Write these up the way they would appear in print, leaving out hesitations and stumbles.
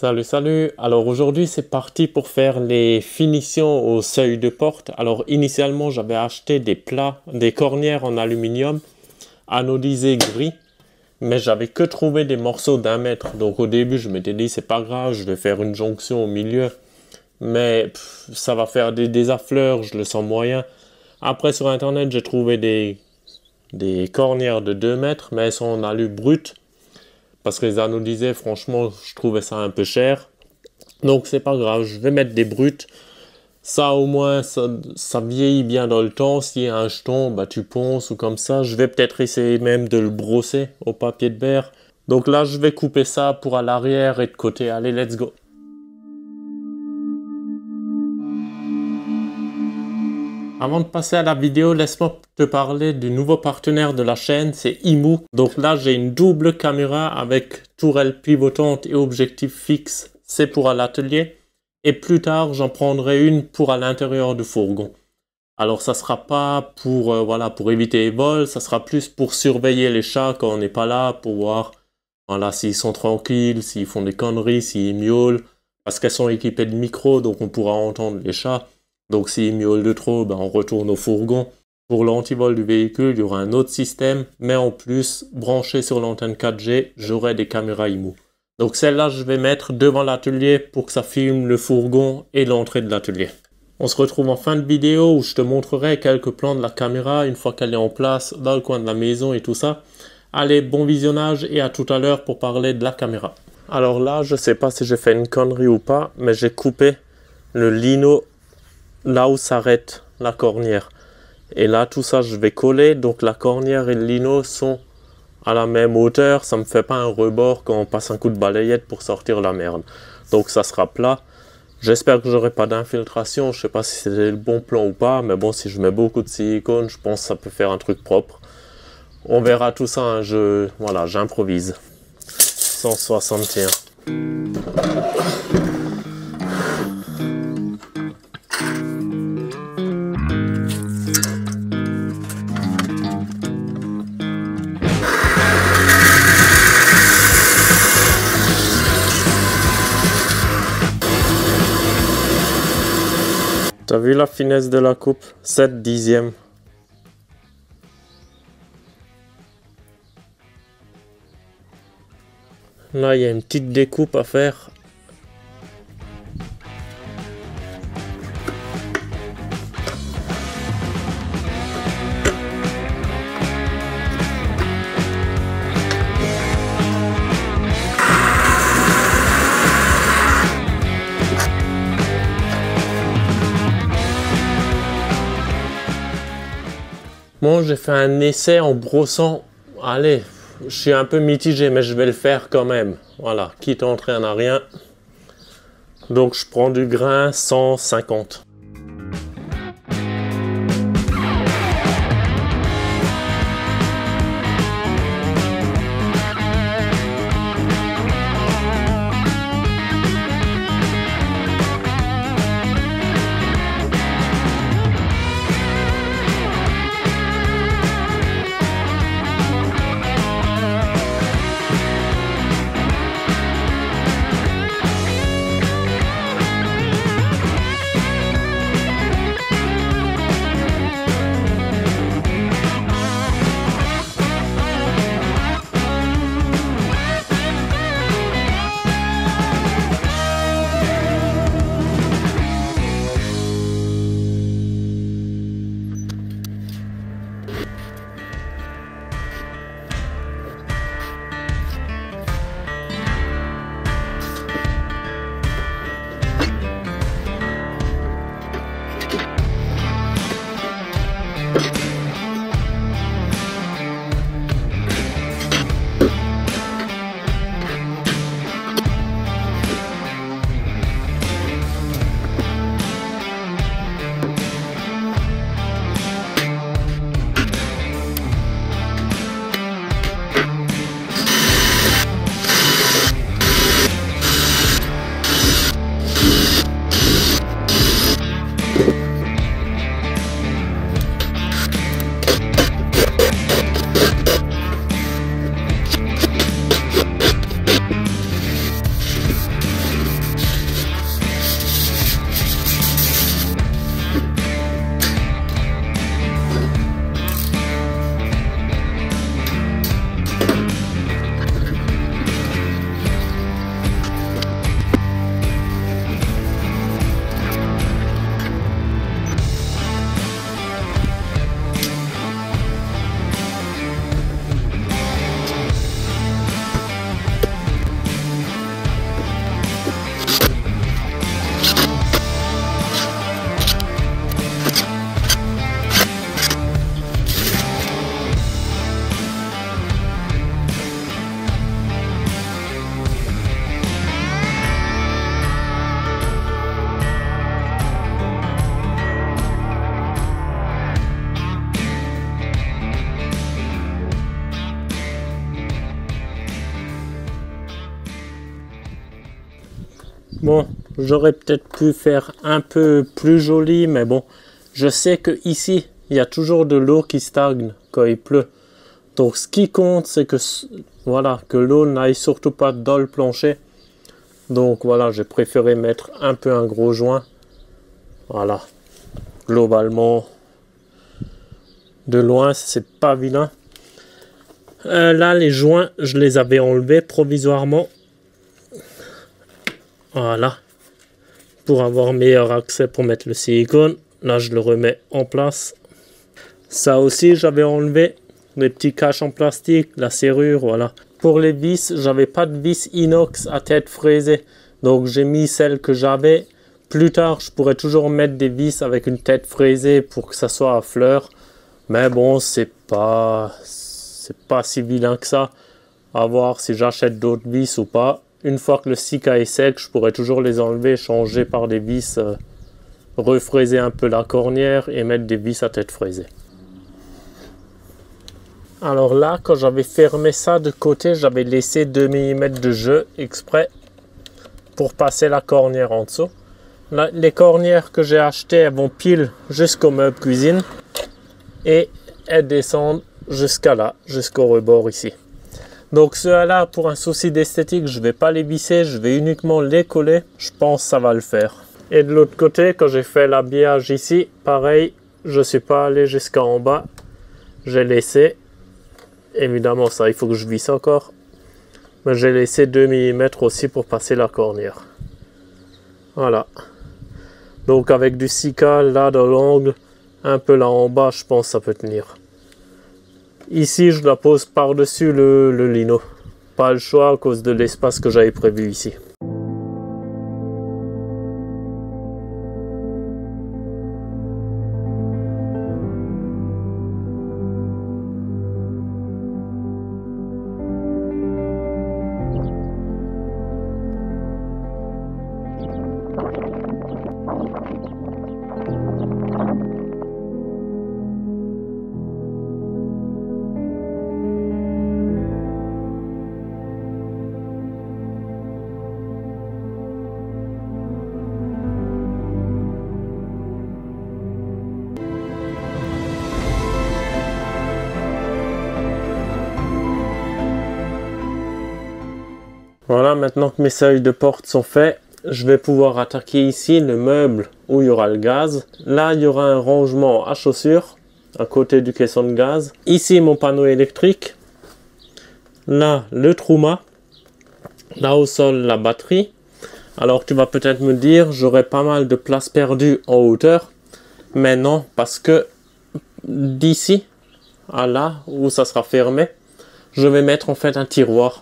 Salut, salut. Alors aujourd'hui, c'est parti pour faire les finitions au seuil de porte. Alors initialement, j'avais acheté des cornières en aluminium anodisées gris, mais j'avais que trouvé des morceaux d'1 mètre. Donc au début, je m'étais dit, c'est pas grave, je vais faire une jonction au milieu, mais ça va faire des affleurs, je le sens moyen. Après, sur internet, j'ai trouvé des cornières de 2 mètres, mais elles sont en alu brut. Parce que les anodisés, franchement, je trouvais ça un peu cher. Donc c'est pas grave, je vais mettre des brutes. Ça au moins, ça vieillit bien dans le temps. S'il y a un jeton, bah tu ponces ou comme ça. Je vais peut-être essayer même de le brosser au papier de verre. Donc là, je vais couper ça pour à l'arrière et de côté. Allez, let's go. Avant de passer à la vidéo, laisse-moi te parler du nouveau partenaire de la chaîne, c'est Imu. Donc là, j'ai une double caméra avec tourelle pivotante et objectif fixe. C'est pour à l'atelier. Et plus tard, j'en prendrai une pour à l'intérieur du fourgon. Alors ça sera pas pour, pour éviter les vols, ça sera plus pour surveiller les chats quand on n'est pas là, pour voir s'ils sont tranquilles, s'ils font des conneries, s'ils miaulent. Parce qu'elles sont équipées de micros, donc on pourra entendre les chats. Donc s'ils miaulent de trop, on retourne au fourgon. Pour l'antivol du véhicule, il y aura un autre système, mais en plus, branché sur l'antenne 4G, j'aurai des caméras Imu. Donc celle-là, je vais mettre devant l'atelier pour que ça filme le fourgon et l'entrée de l'atelier. On se retrouve en fin de vidéo où je te montrerai quelques plans de la caméra une fois qu'elle est en place dans le coin de la maison et tout ça. Allez, bon visionnage et à tout à l'heure pour parler de la caméra. Alors là, je sais pas si j'ai fait une connerie ou pas, mais j'ai coupé le lino là où s'arrête la cornière. Et là, tout ça, je vais coller. Donc la cornière et le lino sont à la même hauteur. Ça me fait pas un rebord quand on passe un coup de balayette pour sortir la merde. Donc ça sera plat. J'espère que j'aurai pas d'infiltration. Je sais pas si c'était le bon plan ou pas. Mais bon, si je mets beaucoup de silicone, je pense que ça peut faire un truc propre. On verra tout ça. Hein. J'improvise. 161. T'as vu la finesse de la coupe? 7 dixièmes. Là, il y a une petite découpe à faire. Bon, j'ai fait un essai en brossant. Allez, je suis un peu mitigé, mais je vais le faire quand même. Voilà, quitte à entraîner à rien. Donc, je prends du grain 150. Bon, j'aurais peut-être pu faire un peu plus joli, mais bon, je sais que ici, il y a toujours de l'eau qui stagne quand il pleut. Donc ce qui compte, c'est que voilà, que l'eau n'aille surtout pas dans le plancher. Donc voilà, j'ai préféré mettre un peu un gros joint. Voilà, globalement, de loin, c'est pas vilain. Là, les joints, je les avais enlevés provisoirement. Voilà, pour avoir meilleur accès pour mettre le silicone. Là, je le remets en place. Ça aussi, j'avais enlevé les petits caches en plastique, la serrure, voilà. Pour les vis, j'avais pas de vis inox à tête fraisée. Donc, j'ai mis celles que j'avais. Plus tard, je pourrais toujours mettre des vis avec une tête fraisée pour que ça soit à fleur. Mais bon, c'est pas si vilain que ça. À voir si j'achète d'autres vis ou pas. Une fois que le Sika est sec, je pourrais toujours les enlever, changer par des vis, refraiser un peu la cornière et mettre des vis à tête fraisée. Alors là, quand j'avais fermé ça de côté, j'avais laissé 2 mm de jeu exprès pour passer la cornière en dessous. Là, les cornières que j'ai achetées, elles vont pile jusqu'au meuble cuisine et elles descendent jusqu'à là, jusqu'au rebord ici. Donc ceux-là, pour un souci d'esthétique, je ne vais pas les visser, je vais uniquement les coller. Je pense que ça va le faire. Et de l'autre côté, quand j'ai fait l'habillage ici, pareil, je ne suis pas allé jusqu'en bas. J'ai laissé, évidemment ça, il faut que je visse encore. Mais j'ai laissé 2 mm aussi pour passer la cornière. Voilà. Donc avec du Sika, là dans l'angle, un peu là en bas, je pense que ça peut tenir. Ici, je la pose par-dessus le lino. Pas le choix à cause de l'espace que j'avais prévu ici. Voilà, maintenant que mes seuils de porte sont faits, je vais pouvoir attaquer ici le meuble où il y aura le gaz. Là, il y aura un rangement à chaussures à côté du caisson de gaz. Ici, mon panneau électrique. Là, le Truma. Là au sol, la batterie. Alors, tu vas peut-être me dire, j'aurai pas mal de place perdue en hauteur. Mais non, parce que d'ici à là, où ça sera fermé, je vais mettre en fait un tiroir.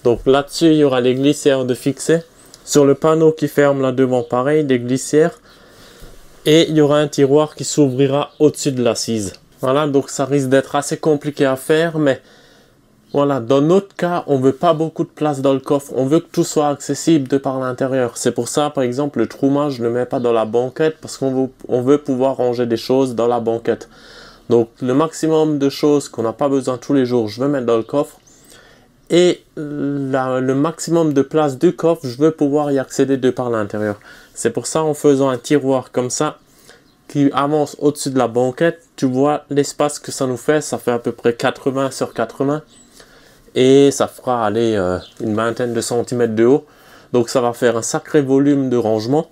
Donc là-dessus, il y aura les glissières de fixer. Sur le panneau qui ferme là devant, pareil, des glissières. Et il y aura un tiroir qui s'ouvrira au-dessus de l'assise. Voilà, donc ça risque d'être assez compliqué à faire, mais voilà, dans notre cas, on veut pas beaucoup de place dans le coffre. On veut que tout soit accessible de par l'intérieur. C'est pour ça, par exemple, le Truma, je ne le mets pas dans la banquette parce qu'on veut pouvoir ranger des choses dans la banquette. Donc le maximum de choses qu'on n'a pas besoin tous les jours, je vais mettre dans le coffre. Et le maximum de place du coffre, je veux pouvoir y accéder de par l'intérieur. C'est pour ça, en faisant un tiroir comme ça, qui avance au-dessus de la banquette, tu vois l'espace que ça nous fait. Ça fait à peu près 80 sur 80. Et ça fera aller une vingtaine de centimètres de haut. Donc ça va faire un sacré volume de rangement.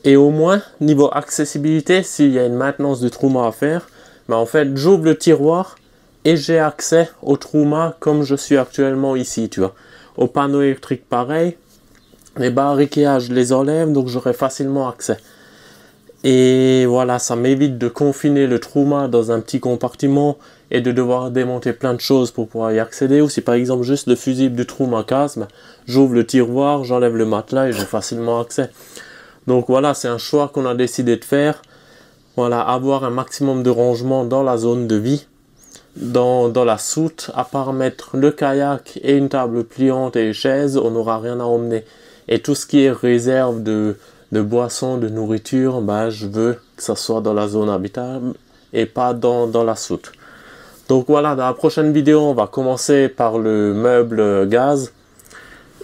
Et au moins, niveau accessibilité, s'il y a une maintenance du Truma à faire, ben en fait, j'ouvre le tiroir. Et j'ai accès au Truma comme je suis actuellement ici, tu vois. Au panneau électrique, pareil. Les barres Ikea, je les enlève, donc j'aurai facilement accès. Et voilà, ça m'évite de confiner le Truma dans un petit compartiment et de devoir démonter plein de choses pour pouvoir y accéder. Ou si par exemple juste le fusible du Truma casse, ben, j'ouvre le tiroir, j'enlève le matelas et j'ai facilement accès. Donc voilà, c'est un choix qu'on a décidé de faire. Voilà, avoir un maximum de rangement dans la zone de vie. Dans la soute, à part mettre le kayak et une table pliante et les chaises, on n'aura rien à emmener. Et tout ce qui est réserve de boissons, de nourriture, bah, je veux que ça soit dans la zone habitable et pas dans la soute. Donc voilà, dans la prochaine vidéo, on va commencer par le meuble gaz.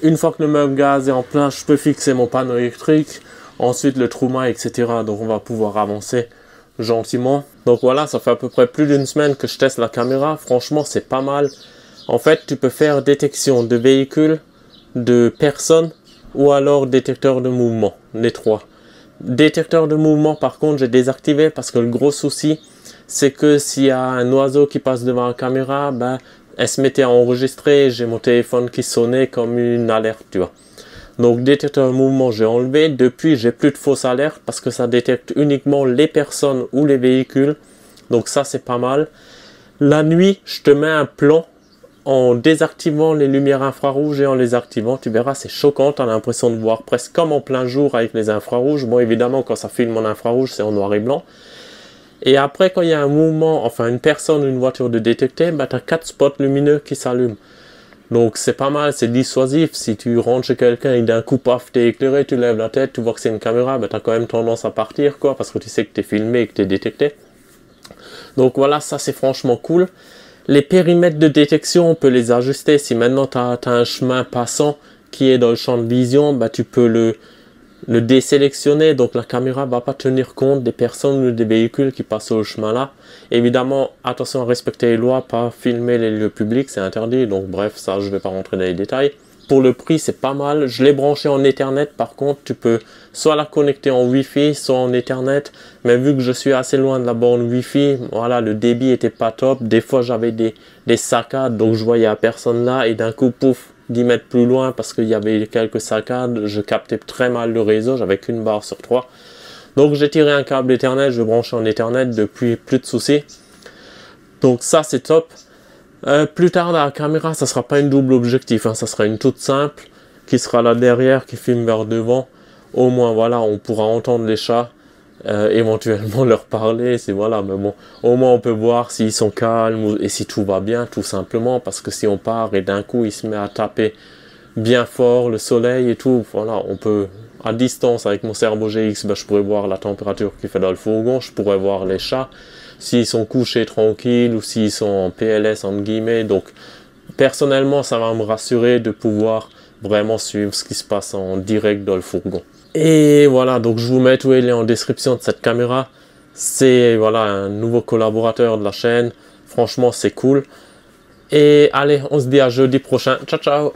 Une fois que le meuble gaz est en place, je peux fixer mon panneau électrique, ensuite le Truma, etc. Donc on va pouvoir avancer gentiment. Donc voilà, ça fait à peu près plus d'une semaine que je teste la caméra. Franchement, c'est pas mal. En fait, tu peux faire détection de véhicules, de personnes ou alors détecteur de mouvement, les trois. Détecteur de mouvement, par contre, j'ai désactivé parce que le gros souci, c'est que s'il y a un oiseau qui passe devant la caméra, ben, elle se mettait à enregistrer, j'ai mon téléphone qui sonnait comme une alerte, tu vois. Donc détecteur de mouvement, j'ai enlevé. Depuis, j'ai plus de fausses alertes parce que ça détecte uniquement les personnes ou les véhicules. Donc ça, c'est pas mal. La nuit, je te mets un plan en désactivant les lumières infrarouges et en les activant. Tu verras, c'est choquant. Tu as l'impression de voir presque comme en plein jour avec les infrarouges. Bon, évidemment, quand ça filme en infrarouge, c'est en noir et blanc. Et après, quand il y a un mouvement, enfin une personne ou une voiture de détecter, bah, tu as 4 spots lumineux qui s'allument. Donc c'est pas mal, c'est dissuasif. Si tu rentres chez quelqu'un et d'un coup, paf, t'es éclairé, tu lèves la tête, tu vois que c'est une caméra, bah, tu as quand même tendance à partir, quoi, parce que tu sais que tu es filmé et que tu es détecté. Donc voilà, ça c'est franchement cool. Les périmètres de détection, on peut les ajuster. Si maintenant tu as un chemin passant qui est dans le champ de vision, bah, tu peux le désélectionner, donc la caméra va pas tenir compte des personnes ou des véhicules qui passent au chemin là. Évidemment, attention à respecter les lois, pas filmer les lieux publics, c'est interdit, donc bref, ça je vais pas rentrer dans les détails. Pour le prix, c'est pas mal. Je l'ai branché en Ethernet, par contre, tu peux soit la connecter en Wi-Fi, soit en Ethernet, mais vu que je suis assez loin de la borne Wi-Fi, voilà, le débit était pas top. Des fois, j'avais des saccades, donc je voyais la personne là, et d'un coup, pouf, 10 mètres plus loin, parce qu'il y avait quelques saccades, je captais très mal le réseau, j'avais qu'une barre sur 3. Donc j'ai tiré un câble Ethernet, je branche en Ethernet depuis, plus de soucis. Donc ça c'est top. Plus tard la caméra, ça sera pas une double objectif, hein, ça sera une toute simple, qui sera là derrière, qui filme vers devant. Au moins voilà, on pourra entendre les chats, éventuellement leur parler, c'est voilà, mais bon, au moins on peut voir s'ils sont calmes et si tout va bien, tout simplement, parce que si on part et d'un coup il se met à taper bien fort le soleil et tout, voilà, on peut à distance avec mon Cerbo GX, ben, je pourrais voir la température qu'il fait dans le fourgon, je pourrais voir les chats s'ils sont couchés tranquilles ou s'ils sont en PLS entre guillemets. Donc personnellement ça va me rassurer de pouvoir vraiment suivre ce qui se passe en direct dans le fourgon. Et voilà, donc je vous mets tous les liens en description de cette caméra. C'est voilà un nouveau collaborateur de la chaîne, franchement c'est cool. Et allez, on se dit à jeudi prochain, ciao ciao.